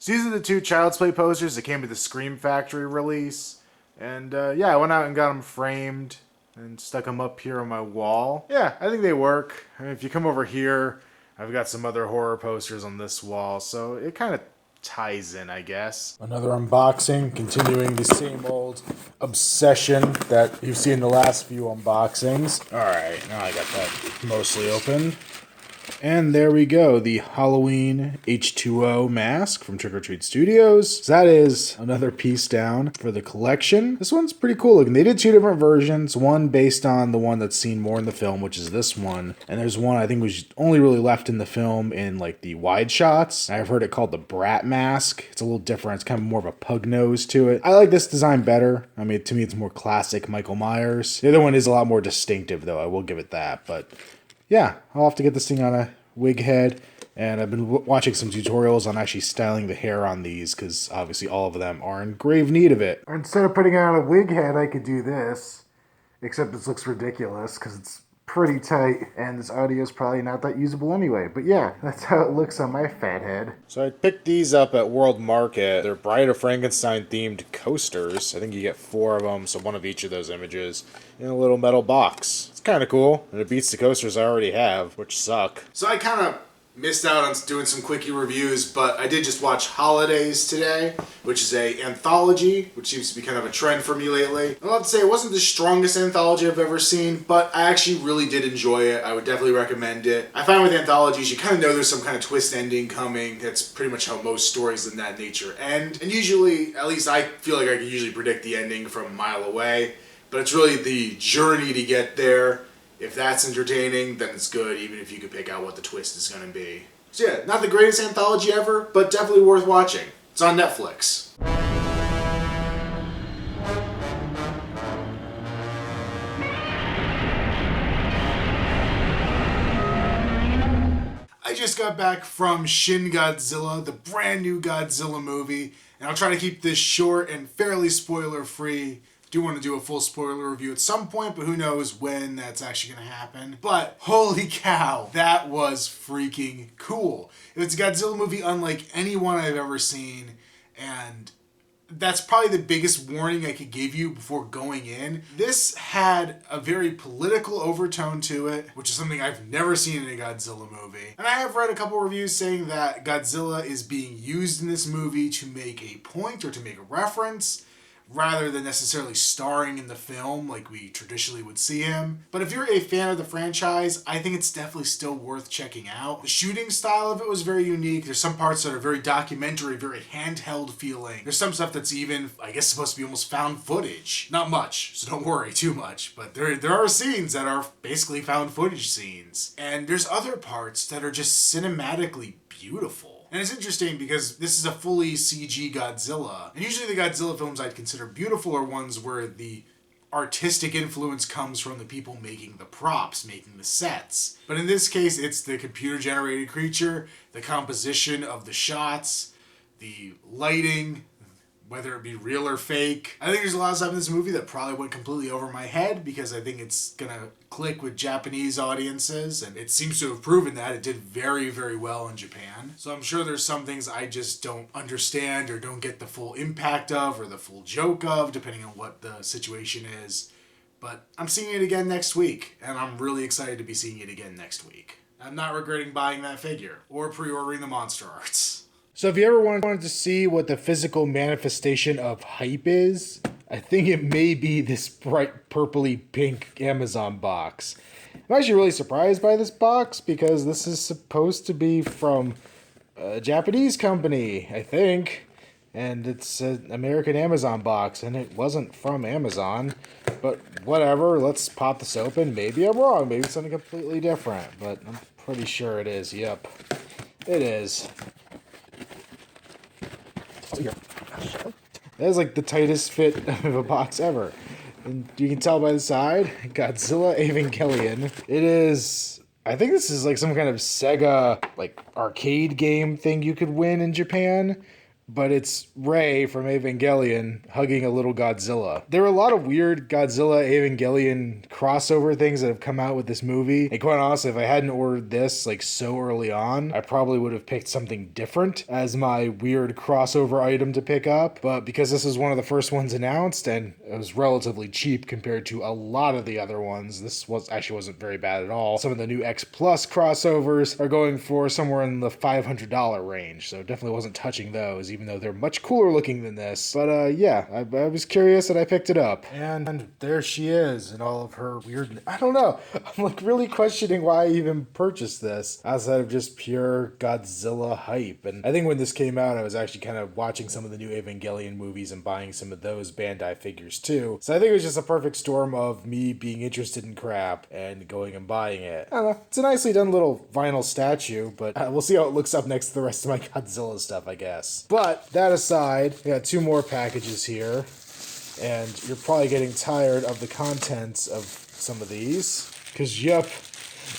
So these are the two Child's Play posters that came with the Scream Factory release. And yeah, I went out and got them framed and stuck them up here on my wall. Yeah, I think they work. I mean, if you come over here, I've got some other horror posters on this wall, so it kind of ties in, I guess. Another unboxing, continuing the same old obsession that you've seen in the last few unboxings. Alright, now I got that mostly open. And there we go, the Halloween H2O mask from Trick or Treat Studios. So that is another piece down for the collection. This one's pretty cool looking. They did two different versions, one based on the one that's seen more in the film, which is this one. And there's one I think was only really left in the film in like the wide shots. I've heard it called the Brat mask. It's a little different. It's kind of more of a pug nose to it. I like this design better. I mean, to me, it's more classic Michael Myers. The other one is a lot more distinctive, though. I will give it that. But yeah, I'll have to get this thing on a wig head, and I've been watching some tutorials on actually styling the hair on these, because obviously all of them are in grave need of it. Instead of putting it on a wig head, I could do this, except this looks ridiculous because it's pretty tight, and this audio is probably not that usable anyway. But yeah, that's how it looks on my fat head. So I picked these up at World Market. They're Bride of Frankenstein themed coasters. I think you get 4 of them, so one of each of those images in a little metal box. It's kind of cool, and it beats the coasters I already have, which suck. So I kind of missed out on doing some quickie reviews, but I did just watch Holidays today, which is a anthology, which seems to be kind of a trend for me lately. I'll have to say it wasn't the strongest anthology I've ever seen, but I actually really did enjoy it. I would definitely recommend it. I find with anthologies, you kind of know there's some kind of twist ending coming. That's pretty much how most stories in that nature end. And usually, at least I feel like I can usually predict the ending from a mile away, but it's really the journey to get there. If that's entertaining, then it's good, even if you could pick out what the twist is going to be. So yeah, not the greatest anthology ever, but definitely worth watching. It's on Netflix. I just got back from Shin Godzilla, the brand new Godzilla movie, and I'll try to keep this short and fairly spoiler-free. Do want to do a full spoiler review at some point, but who knows when that's actually going to happen. But holy cow, that was freaking cool. It's a Godzilla movie unlike any one I've ever seen, and that's probably the biggest warning I could give you before going in. This had a very political overtone to it, which is something I've never seen in a Godzilla movie. And I have read a couple reviews saying that Godzilla is being used in this movie to make a point or to make a reference, rather than necessarily starring in the film like we traditionally would see him. But if you're a fan of the franchise, I think it's definitely still worth checking out. The shooting style of it was very unique. There's some parts that are very documentary, very handheld feeling. There's some stuff that's even, I guess, supposed to be almost found footage. Not much, so don't worry too much. But there are scenes that are basically found footage scenes. And there's other parts that are just cinematically beautiful. And it's interesting because this is a fully CG Godzilla. And usually the Godzilla films I'd consider beautiful are ones where the artistic influence comes from the people making the props, making the sets. But in this case, it's the computer-generated creature, the composition of the shots, the lighting, whether it be real or fake. I think there's a lot of stuff in this movie that probably went completely over my head because I think it's gonna click with Japanese audiences, and it seems to have proven that. It did very, very well in Japan. So I'm sure there's some things I just don't understand or don't get the full impact of or the full joke of, depending on what the situation is. But I'm seeing it again next week, and I'm really excited to be seeing it again next week. I'm not regretting buying that figure or pre-ordering the Monster Arts. So if you ever wanted to see what the physical manifestation of hype is, I think it may be this bright purpley pink Amazon box. I'm actually really surprised by this box because this is supposed to be from a Japanese company, I think. And it's an American Amazon box, and it wasn't from Amazon. But whatever, let's pop this open. Maybe I'm wrong. Maybe it's something completely different. But I'm pretty sure it is. Yep, it is. That is like the tightest fit of a box ever. And you can tell by the side, Godzilla Evangelion. It is, I think this is like some kind of Sega like arcade game thing you could win in Japan. but it's Rey from Evangelion hugging a little Godzilla. There were a lot of weird Godzilla Evangelion crossover things that have come out with this movie. And quite honestly, if I hadn't ordered this like so early on, I probably would have picked something different as my weird crossover item to pick up. But because this is one of the first ones announced and it was relatively cheap compared to a lot of the other ones, this wasn't very bad at all. Some of the new X Plus crossovers are going for somewhere in the $500 range, so definitely wasn't touching those, even though they're much cooler looking than this. But yeah, I was curious and I picked it up. And there she is in all of her weird... I don't know. I'm like really questioning why I even purchased this outside of just pure Godzilla hype. And I think when this came out, I was actually kind of watching some of the new Evangelion movies and buying some of those Bandai figures too. So I think it was just a perfect storm of me being interested in crap and going and buying it. I don't know. It's a nicely done little vinyl statue, but we'll see how it looks up next to the rest of my Godzilla stuff, I guess. But that aside, we got 2 more packages here, and you're probably getting tired of the contents of some of these, because yep,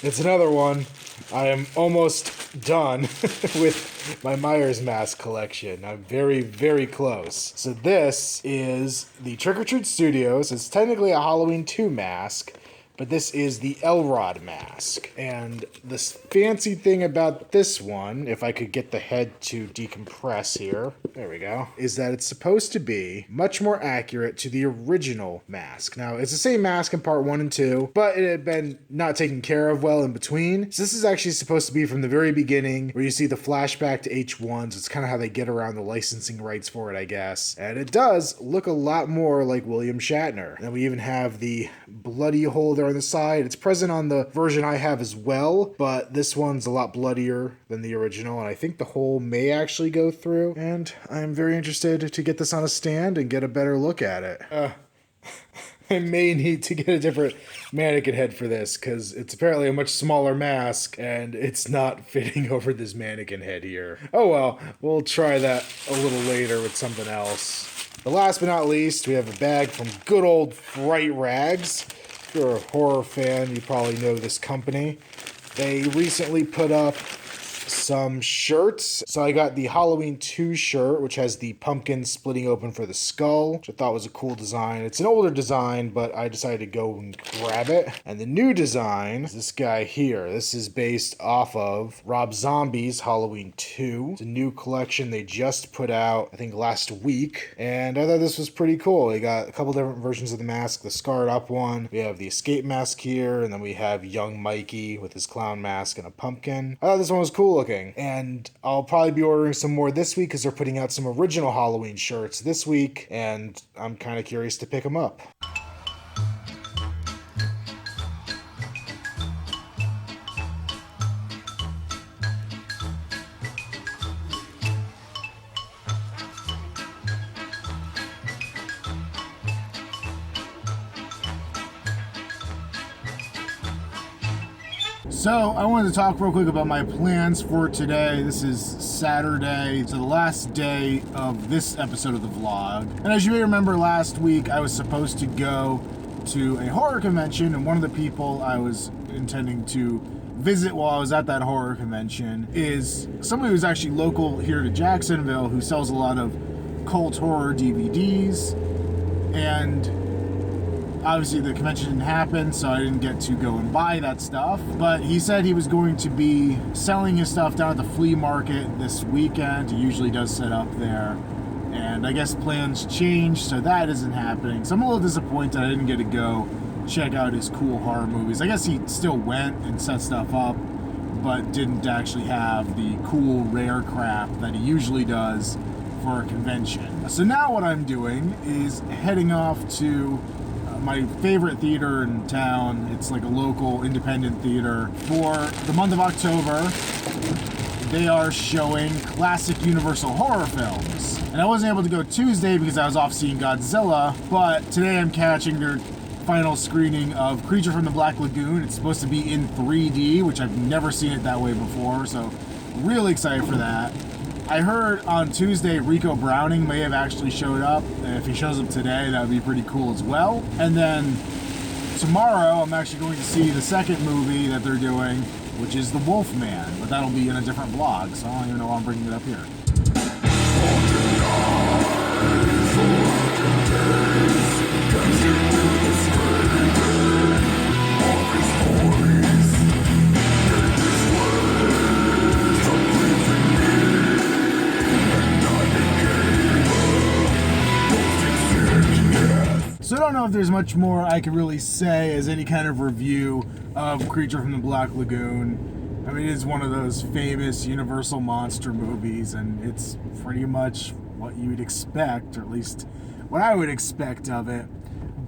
it's another one. I am almost done with my Myers mask collection. I'm very, very close. So this is the Trick or Treat Studios. It's technically a Halloween 2 mask, but this is the Elrod mask. And this fancy thing about this one, if I could get the head to decompress here, there we go, is that it's supposed to be much more accurate to the original mask. Now, it's the same mask in part 1 and 2, but it had been not taken care of well in between. So this is actually supposed to be from the very beginning, where you see the flashback to H1, so it's kind of how they get around the licensing rights for it, I guess. And it does look a lot more like William Shatner. And we even have the bloody hole there on the side. It's present on the version I have as well, but this one's a lot bloodier than the original, and I think the hole may actually go through, and I'm very interested to get this on a stand and get a better look at it. I may need to get a different mannequin head for this, because it's apparently a much smaller mask, and it's not fitting over this mannequin head here. Oh well, we'll try that a little later with something else. But last but not least, we have a bag from good old Fright Rags. If you're a horror fan, you probably know this company. They recently put up some shirts. So I got the Halloween 2 shirt, which has the pumpkin splitting open for the skull, which I thought was a cool design. It's an older design, but I decided to go and grab it. And the new design is this guy here. This is based off of Rob Zombie's Halloween 2. It's a new collection they just put out, I think, last week. And I thought this was pretty cool. They got a couple different versions of the mask. The scarred up one. We have the escape mask here, and then we have young Mikey with his clown mask and a pumpkin. I thought this one was cool looking, and I'll probably be ordering some more this week because they're putting out some original Halloween shirts this week, and I'm kind of curious to pick them up. So, I wanted to talk real quick about my plans for today. This is Saturday, so the last day of this episode of the vlog. And as you may remember, last week I was supposed to go to a horror convention, and one of the people I was intending to visit while I was at that horror convention is somebody who's actually local here to Jacksonville who sells a lot of cult horror DVDs. And obviously the convention didn't happen, so I didn't get to go and buy that stuff. But he said he was going to be selling his stuff down at the flea market this weekend. He usually does set up there. And I guess plans changed, so that isn't happening. So I'm a little disappointed I didn't get to go check out his cool horror movies. I guess he still went and set stuff up, but didn't actually have the cool, rare crap that he usually does for a convention. So now what I'm doing is heading off to my favorite theater in town. It's like a local independent theater. For the month of October, they are showing classic Universal horror films. And I wasn't able to go Tuesday because I was off seeing Godzilla, but today I'm catching their final screening of Creature from the Black Lagoon. It's supposed to be in 3D, which I've never seen it that way before, so really excited for that. I heard on Tuesday Rico Browning may have actually showed up. If he shows up today, that would be pretty cool as well. And then tomorrow, I'm actually going to see the second movie that they're doing, which is The Wolfman, but that'll be in a different vlog, so I don't even know why I'm bringing it up here. don't know if there's much more I could really say as any kind of review of Creature from the Black Lagoon. I mean, it is one of those famous Universal monster movies, and it's pretty much what you'd expect, or at least what I would expect of it.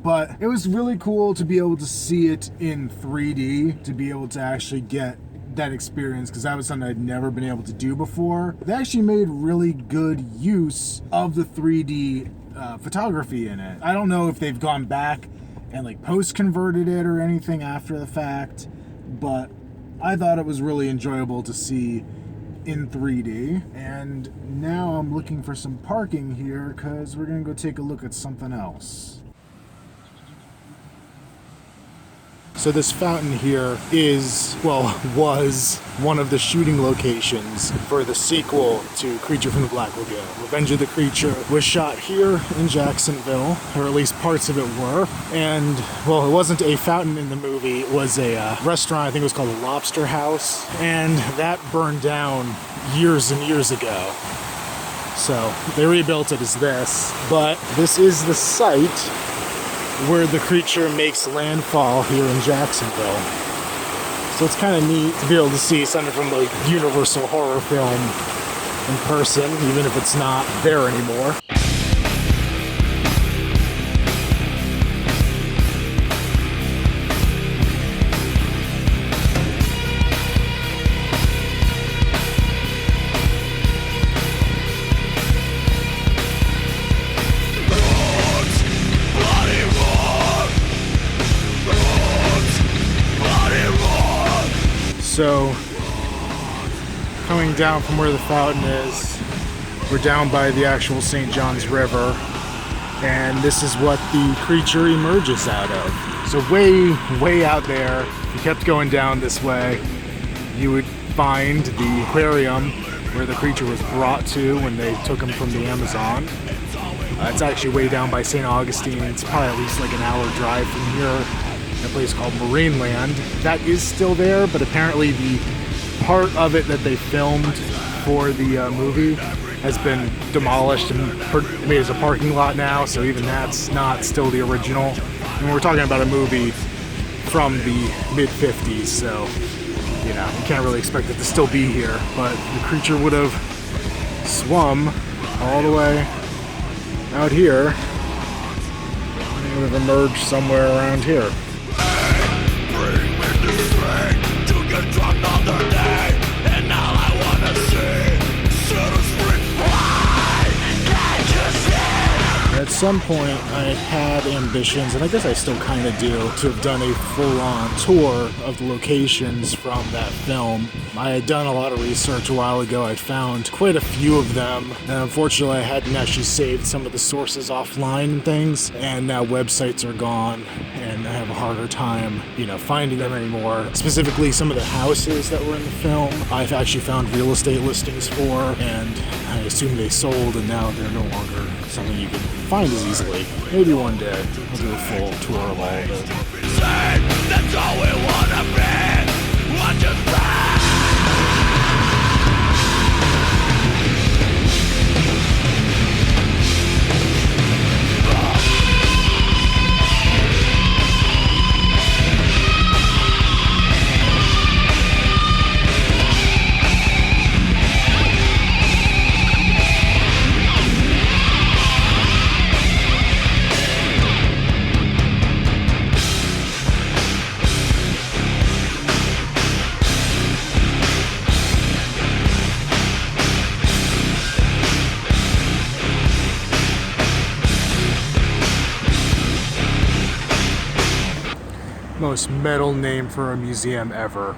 But it was really cool to be able to see it in 3D, to be able to actually get that experience, because that was something I'd never been able to do before. They actually made really good use of the 3D photography in it. I don't know if they've gone back and like post-converted it or anything after the fact, but I thought it was really enjoyable to see in 3D. And now I'm looking for some parking here because we're gonna go take a look at something else. So this fountain here was one of the shooting locations for the sequel to Creature from the Black Lagoon. Revenge of the Creature was shot here in Jacksonville, or at least parts of it were. And, well, it wasn't a fountain in the movie, it was a restaurant, I think it was called the Lobster House, and that burned down years and years ago. So they rebuilt it as this, but this is the site where the creature makes landfall here in Jacksonville. So it's kind of neat to be able to see something from like Universal horror film in person, even if it's not there anymore. So, coming down from where the fountain is, we're down by the actual St. John's River, and this is what the creature emerges out of. So way out there, if you kept going down this way, you would find the aquarium where the creature was brought to when they took him from the Amazon. It's actually way down by St. Augustine. It's probably at least like an hour drive from here. A place called Marineland. That is still there, but apparently the part of it that they filmed for the movie has been demolished and made as a parking lot now, so even that's not still the original. And we're talking about a movie from the mid-50s, so you know, you can't really expect it to still be here, but the creature would have swum all the way out here and would have emerged somewhere around here. At some point, I had ambitions, and I guess I still kind of do, to have done a full-on tour of the locations from that film. I had done a lot of research a while ago. I found quite a few of them, and unfortunately I hadn't actually saved some of the sources offline and things, and now websites are gone, and I have a harder time, finding them anymore. Specifically, some of the houses that were in the film, I've actually found real estate listings for, and I assume they sold, and now they're no longer something you can find as easily. Maybe one day I'll do a full tour of all of it. That's all we wanna be. Watch us burn. Most metal name for a museum ever.